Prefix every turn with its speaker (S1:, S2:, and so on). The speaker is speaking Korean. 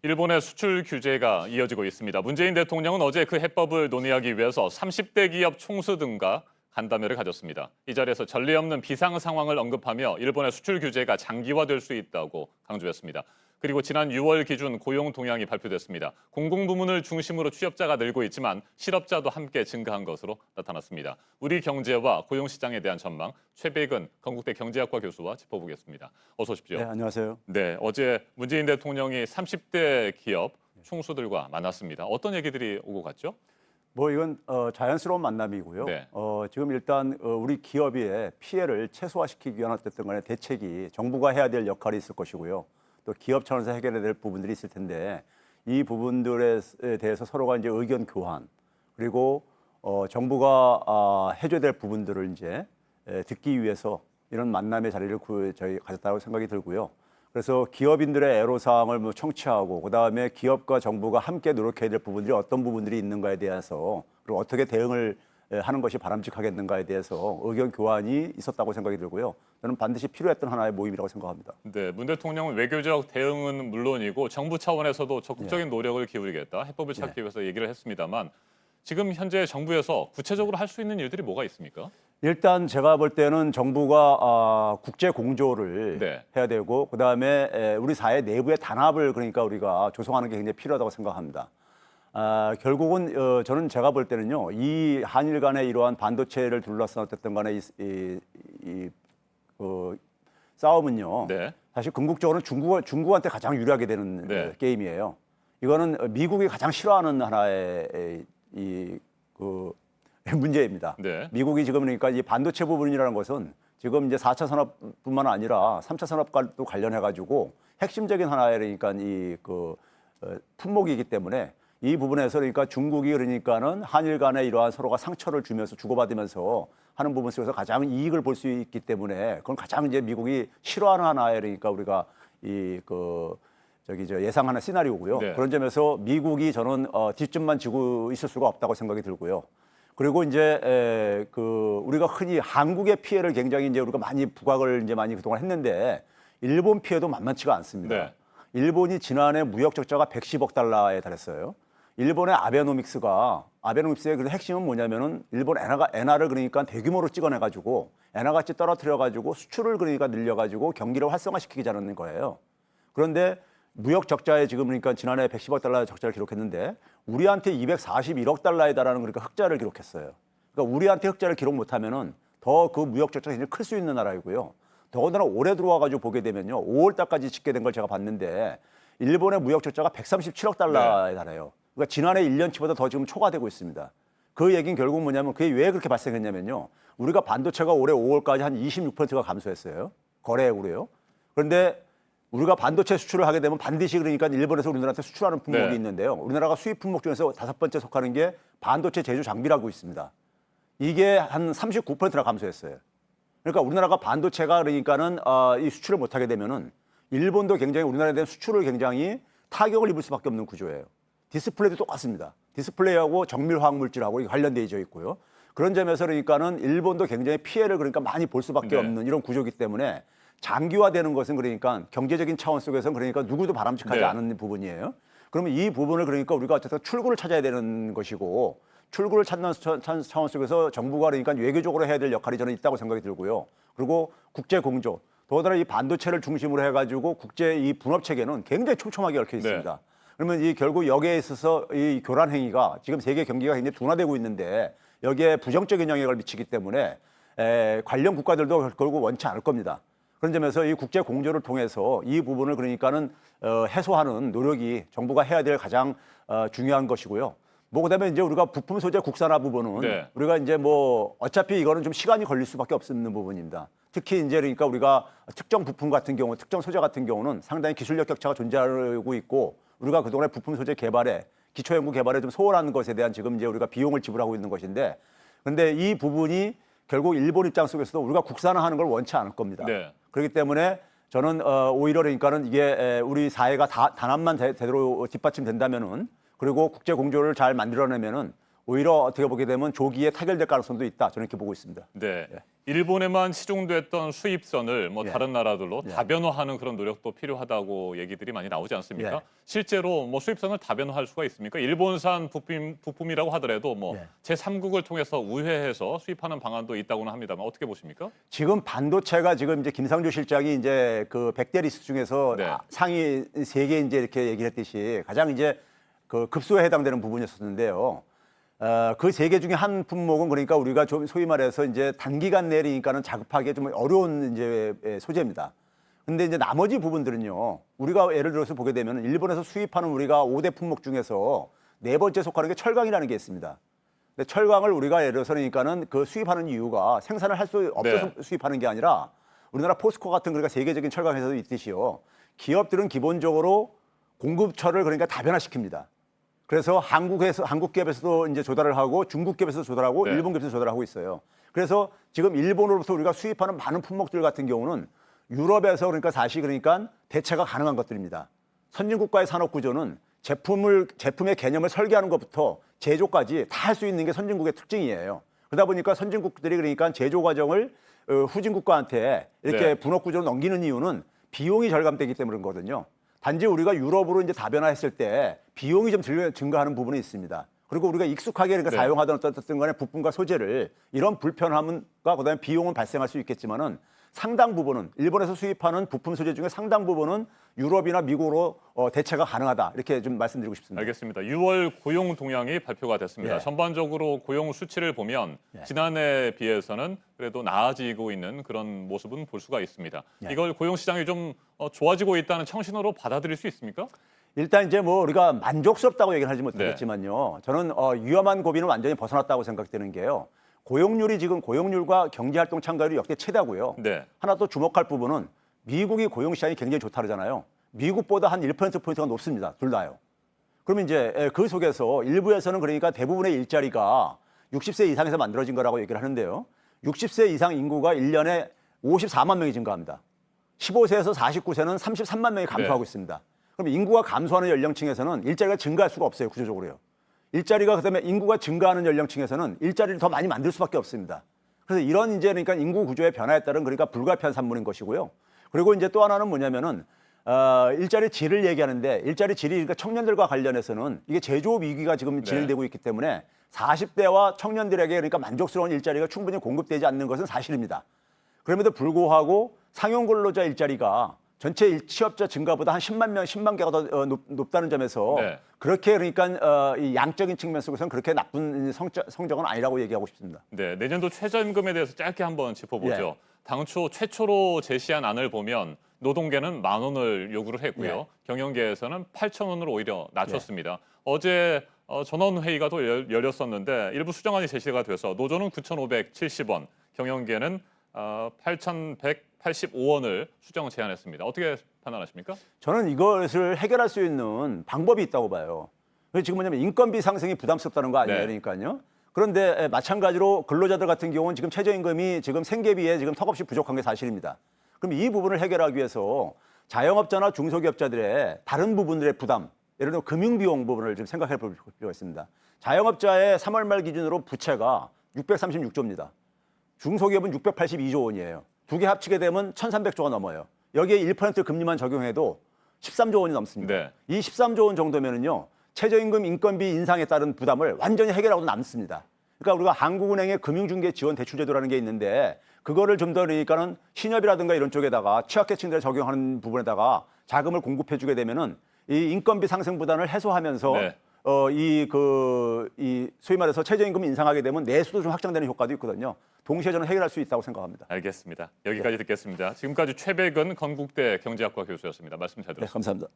S1: 일본의 수출 규제가 이어지고 있습니다. 문재인 대통령은 어제 그 해법을 논의하기 위해서 30대 기업 총수 등과 간담회를 가졌습니다. 이 자리에서 전례 없는 비상 상황을 언급하며 일본의 수출 규제가 장기화될 수 있다고 강조했습니다. 그리고 지난 6월 기준 고용 동향이 발표됐습니다. 공공부문을 중심으로 취업자가 늘고 있지만 실업자도 함께 증가한 것으로 나타났습니다. 우리 경제와 고용 시장에 대한 전망, 최백은 건국대 경제학과 교수와 짚어보겠습니다. 어서 오십시오.
S2: 네, 안녕하세요.
S1: 네, 어제 문재인 대통령이 30대 기업 총수들과 만났습니다. 어떤 얘기들이 오고 갔죠?
S2: 뭐 이건 자연스러운 만남이고요.
S1: 네.
S2: 지금 일단 우리 기업의 피해를 최소화시키기 위한 어쨌든 간에 대책이 정부가 해야 될 역할이 있을 것이고요. 또 기업 차원에서 해결해야 될 부분들이 있을 텐데 이 부분들에 대해서 서로가 이제 의견 교환 그리고 정부가 해줘야 될 부분들을 이제 듣기 위해서 이런 만남의 자리를 저희 가졌다고 생각이 들고요. 그래서 기업인들의 애로사항을 뭐 청취하고 그다음에 기업과 정부가 함께 노력해야 될 부분들이 어떤 부분들이 있는가에 대해서 그리고 어떻게 대응을 하는 것이 바람직하겠는가에 대해서 의견 교환이 있었다고 생각이 들고요. 저는 반드시 필요했던 하나의 모임이라고 생각합니다.
S1: 네, 문 대통령은 외교적 대응은 물론이고 정부 차원에서도 적극적인 노력을 기울이겠다, 해법을 찾기 위해서 얘기를 했습니다만 지금 현재 정부에서 구체적으로 할 수 있는 일들이 뭐가 있습니까?
S2: 일단 제가 볼 때는 정부가 국제 공조를
S1: 네.
S2: 해야 되고 그다음에 우리 사회 내부의 단합을 그러니까 우리가 조성하는 게 굉장히 필요하다고 생각합니다. 결국은 저는 제가 볼 때는요, 이 한일 간의 이러한 반도체를 둘러싼 어쨌든 간에 그 싸움은요,
S1: 네.
S2: 사실 궁극적으로는 중국한테 가장 유리하게 되는
S1: 네.
S2: 게임이에요. 이거는 미국이 가장 싫어하는 하나의 문제입니다.
S1: 네.
S2: 미국이 지금 그러니까 이 반도체 부분이라는 것은 지금 이제 4차 산업뿐만 아니라 3차 산업과도 관련해 가지고 핵심적인 하나의 그러니까 품목이기 때문에 이 부분에서 그러니까 중국이 그러니까는 한일 간에 이러한 서로가 상처를 주면서 주고받으면서 하는 부분 속에서 가장 이익을 볼 수 있기 때문에 그건 가장 이제 미국이 싫어하는 하나의 그러니까 우리가 예상하는 시나리오고요.
S1: 네.
S2: 그런 점에서 미국이 저는 뒷점만 지고 있을 수가 없다고 생각이 들고요. 그리고 이제 우리가 흔히 한국의 피해를 굉장히 이제 우리가 많이 부각을 이제 많이 그동안 했는데 일본 피해도 만만치가 않습니다.
S1: 네.
S2: 일본이 지난해 무역 적자가 110억 달러에 달했어요. 일본의 아베노믹스의 그 핵심은 뭐냐면은 일본 엔화를 그러니까 대규모로 찍어내가지고 엔화 가치 떨어뜨려가지고 수출을 그러니까 늘려가지고 경기를 활성화시키자는 거예요. 그런데 무역 적자에 지금 그러니까 지난해 110억 달러 적자를 기록했는데 우리한테 241억 달러에 달하는 그러니까 흑자를 기록했어요. 그러니까 우리한테 흑자를 기록 못하면은 더 그 무역 적자가 굉장히 클 수 있는 나라이고요. 더군다나 올해 들어와가지고 보게 되면요, 5월 달까지 집계된 걸 제가 봤는데 일본의 무역 적자가 137억 달러에 달해요. 그러니까 지난해 1년치보다 더 지금 초과되고 있습니다. 그 얘기는 결국 뭐냐면 그게 왜 그렇게 발생했냐면요, 우리가 반도체가 올해 5월까지 한 26%가 감소했어요. 거래액으로요. 그런데 우리가 반도체 수출을 하게 되면 반드시 그러니까 일본에서 우리나라한테 수출하는 품목이
S1: 네.
S2: 있는데요. 우리나라가 수입 품목 중에서 5번째 속하는 게 반도체 제조 장비라고 있습니다. 이게 한 39%나 감소했어요. 그러니까 우리나라가 반도체가 그러니까는 이 수출을 못하게 되면은 일본도 굉장히 우리나라에 대한 수출을 굉장히 타격을 입을 수밖에 없는 구조예요. 디스플레이도 똑같습니다. 디스플레이하고 정밀화학 물질하고 관련돼 있고요. 그런 점에서 그러니까는 일본도 굉장히 피해를 그러니까 많이 볼 수밖에
S1: 네.
S2: 없는 이런 구조이기 때문에 장기화되는 것은 그러니까 경제적인 차원 속에서는 그러니까 누구도 바람직하지
S1: 네.
S2: 않은 부분이에요. 그러면 이 부분을 그러니까 우리가 어쨌든 출구를 찾아야 되는 것이고 출구를 찾는 차원 속에서 정부가 그러니까 외교적으로 해야 될 역할이 저는 있다고 생각이 들고요. 그리고 국제 공조, 더군다나 이 반도체를 중심으로 해가지고 국제 이 분업 체계는 굉장히 촘촘하게 얽혀 있습니다.
S1: 네.
S2: 그러면 이 결국 여기에 있어서 이 교란 행위가 지금 세계 경기가 굉장히 둔화되고 있는데 여기에 부정적인 영향을 미치기 때문에 관련 국가들도 결국 원치 않을 겁니다. 그런 점에서 이 국제 공조를 통해서 이 부분을 그러니까는 해소하는 노력이 정부가 해야 될 가장 중요한 것이고요. 뭐 그다음에 이제 우리가 부품 소재 국산화 부분은
S1: 네.
S2: 우리가 이제 뭐 어차피 이거는 좀 시간이 걸릴 수밖에 없는 부분입니다. 특히 이제 그러니까 우리가 특정 부품 같은 경우, 특정 소재 같은 경우는 상당히 기술력 격차가 존재하고 있고 우리가 그동안에 부품 소재 개발에 기초연구 개발에 좀 소홀한 것에 대한 지금 이제 우리가 비용을 지불하고 있는 것인데, 그런데 이 부분이 결국 일본 입장 속에서도 우리가 국산화하는 걸 원치 않을 겁니다.
S1: 네.
S2: 그렇기 때문에 저는 오히려 그러니까는 이게 우리 사회가 단합만 제대로 뒷받침된다면은 그리고 국제 공조를 잘 만들어내면은 오히려 어떻게 보게 되면 조기에 타결될 가능성도 있다. 저는 이렇게 보고 있습니다.
S1: 네. 일본에만 치중됐던 수입선을
S2: 예.
S1: 다른 나라들로 다변화하는 그런 노력도 필요하다고 얘기들이 많이 나오지 않습니까?
S2: 예.
S1: 실제로 수입선을 다변화할 수가 있습니까? 일본산 부품이라고 하더라도
S2: 예.
S1: 제3국을 통해서 우회해서 수입하는 방안도 있다고는 합니다만 어떻게 보십니까?
S2: 지금 반도체가 지금 이제 김상조 실장이 이제 그 100대 리스트 중에서
S1: 네.
S2: 상위 3개 이제 이렇게 얘기를 했듯이 가장 이제 그 급소에 해당되는 부분이었었는데요. 그 3개 중에 한 품목은 그러니까 우리가 좀 소위 말해서 이제 단기간 내리니까는 자급하기 좀 어려운 이제 소재입니다. 근데 이제 나머지 부분들은요. 우리가 예를 들어서 보게 되면 일본에서 수입하는 우리가 5대 품목 중에서 4번째 속하는 게 철강이라는 게 있습니다. 근데 철강을 우리가 예를 들어서 그러니까는 그 수입하는 이유가 생산을 할 수 없어서 수입하는 게 아니라 우리나라 포스코 같은 그러니까 세계적인 철강 회사도 있듯이요. 기업들은 기본적으로 공급처를 그러니까 다변화시킵니다. 그래서 한국 기업에서도 이제 조달을 하고 중국 기업에서도 조달하고
S1: 네.
S2: 일본 기업에서도 조달하고 있어요. 그래서 지금 일본으로부터 우리가 수입하는 많은 품목들 같은 경우는 유럽에서 그러니까 사실 그러니까 대체가 가능한 것들입니다. 선진국가의 산업 구조는 제품의 개념을 설계하는 것부터 제조까지 다 할 수 있는 게 선진국의 특징이에요. 그러다 보니까 선진국들이 그러니까 제조 과정을 후진국가한테 이렇게
S1: 네.
S2: 분업 구조로 넘기는 이유는 비용이 절감되기 때문인 거거든요. 단지 우리가 유럽으로 이제 다변화했을 때 비용이 좀 증가하는 부분이 있습니다. 그리고 우리가 익숙하게 그러니까
S1: 네.
S2: 사용하던 어떤 간의 부품과 소재를 이런 불편함과 그다음에 비용은 발생할 수 있겠지만은 상당 부분은 일본에서 수입하는 부품 소재 중에 상당 부분은 유럽이나 미국으로 대체가 가능하다 이렇게 좀 말씀드리고 싶습니다.
S1: 알겠습니다. 6월 고용 동향이 발표가 됐습니다.
S2: 예.
S1: 전반적으로 고용 수치를 보면 지난해에 비해서는 그래도 나아지고 있는 그런 모습은 볼 수가 있습니다.
S2: 예.
S1: 이걸 고용 시장이 좀 좋아지고 있다는 청신호로 받아들일 수 있습니까?
S2: 일단 이제 우리가 만족스럽다고 얘기는 하지 못하겠지만요. 저는 위험한 고비는 완전히 벗어났다고 생각되는 게요. 고용률이 지금 고용률과 경제활동 참가율이 역대 최다고요.
S1: 네.
S2: 하나 또 주목할 부분은 미국이 고용 시장이 굉장히 좋다 그러잖아요. 미국보다 한 1%포인트가 높습니다. 둘 다요. 그러면 이제 그 속에서 일부에서는 그러니까 대부분의 일자리가 60세 이상에서 만들어진 거라고 얘기를 하는데요. 60세 이상 인구가 1년에 54만 명이 증가합니다. 15세에서 49세는 33만 명이 감소하고
S1: 네.
S2: 있습니다. 그럼 인구가 감소하는 연령층에서는 일자리가 증가할 수가 없어요. 구조적으로요. 일자리가 그다음에 인구가 증가하는 연령층에서는 일자리를 더 많이 만들 수밖에 없습니다. 그래서 이런 이제 그러니까 인구 구조의 변화에 따른 그러니까 불가피한 산물인 것이고요. 그리고 이제 또 하나는 뭐냐면은 일자리 질을 얘기하는데 일자리 질이 그러니까 청년들과 관련해서는 이게 제조업 위기가 지금 진행되고 있기 때문에 40대와 청년들에게 그러니까 만족스러운 일자리가 충분히 공급되지 않는 것은 사실입니다. 그럼에도 불구하고 상용 근로자 일자리가 전체 취업자 증가보다 한 10만 개가 더 높다는 점에서
S1: 네.
S2: 그렇게 그러니까 이 양적인 측면 속에서는 그렇게 나쁜 성적은 아니라고 얘기하고 싶습니다.
S1: 네, 내년도 최저임금에 대해서 짧게 한번 짚어보죠.
S2: 예.
S1: 당초 최초로 제시한 안을 보면 노동계는 10,000원을 요구를 했고요.
S2: 예.
S1: 경영계에서는 8,000원으로 오히려 낮췄습니다. 어제 전원 회의가 또 열렸었는데 일부 수정안이 제시가 돼서 노조는 9,570원, 경영계는 8,185원을 수정 제안했습니다. 어떻게 판단하십니까?
S2: 저는 이것을 해결할 수 있는 방법이 있다고 봐요. 지금 뭐냐면 인건비 상승이 부담스럽다는 거 아니에요,
S1: 네.
S2: 그러니까요. 그런데 마찬가지로 근로자들 같은 경우는 지금 최저임금이 지금 생계비에 지금 턱없이 부족한 게 사실입니다. 그럼 이 부분을 해결하기 위해서 자영업자나 중소기업자들의 다른 부분들의 부담, 예를 들어 금융비용 부분을 좀 생각해 볼 필요가 있습니다. 자영업자의 3월 말 기준으로 부채가 636조입니다. 중소기업은 682조 원이에요. 두 개 합치게 되면 1,300조가 넘어요. 여기에 1% 금리만 적용해도 13조 원이 넘습니다.
S1: 네.
S2: 이 13조 원 정도면은요. 최저임금 인건비 인상에 따른 부담을 완전히 해결하고 남습니다. 그러니까 우리가 한국은행의 금융중개 지원 대출 제도라는 게 있는데 그거를 좀 더 그러니까는 신협이라든가 이런 쪽에다가 취약계층들에 적용하는 부분에다가 자금을 공급해 주게 되면은 이 인건비 상승 부담을 해소하면서
S1: 네.
S2: 이 소위 말해서 최저임금 인상하게 되면 내수도 좀 확장되는 효과도 있거든요. 동시에 저는 해결할 수 있다고 생각합니다.
S1: 알겠습니다. 여기까지 듣겠습니다. 지금까지 최백은 건국대 경제학과 교수였습니다. 말씀 잘
S2: 네,
S1: 들었습니다.
S2: 감사합니다.